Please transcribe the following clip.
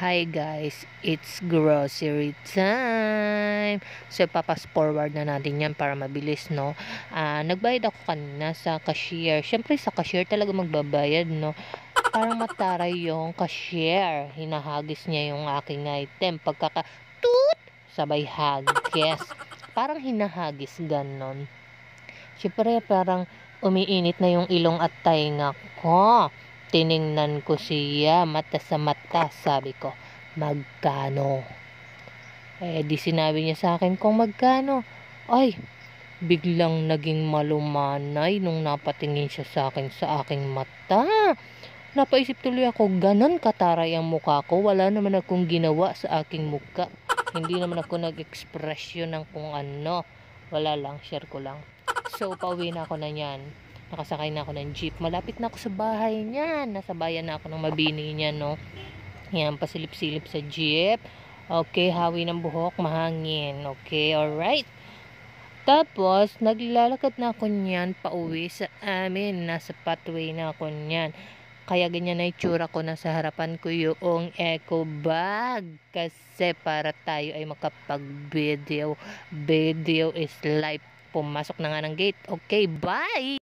Hi guys, it's grocery time. So papas forward na natin yan para mabilis, no? Nagbayad ako kanina sa cashier. Syempre sa cashier talaga magbabayad, no? Parang mataray yung cashier. Hinahagis niya yung aking item. Toot! Sabay hagis. Parang hinahagis ganon. Syempre parang umiinit na yung ilong at tainga ko. Tiningnan ko siya mata sa mata, sabi ko, magkano? Di sinabi niya sa akin kung magkano. Ay, biglang naging malumanay nung napatingin siya sa akin sa aking mata. Napaisip tuloy ako, ganon kataray ang mukha ko. Wala naman akong ginawa sa aking mukha. Hindi naman ako nag-expression ng kung ano. Wala lang, share ko lang. So, pauwi na ako na yan. Nakasakay na ako ng jeep. Malapit na ako sa bahay niyan. Nasa bayan na ako ng Mabini niya, no? Yan, pasilip-silip sa jeep. Okay, hawi ng buhok, mahangin. Okay, alright. Tapos, naglalakad na ako niyan pauwi sa amin. Nasa pathway na ako niyan. Kaya ganyan na itsura ko, na sa harapan ko yung eco bag. Kasi para tayo ay makapag-video. Video is life. Pumasok na nga ng gate. Okay, bye!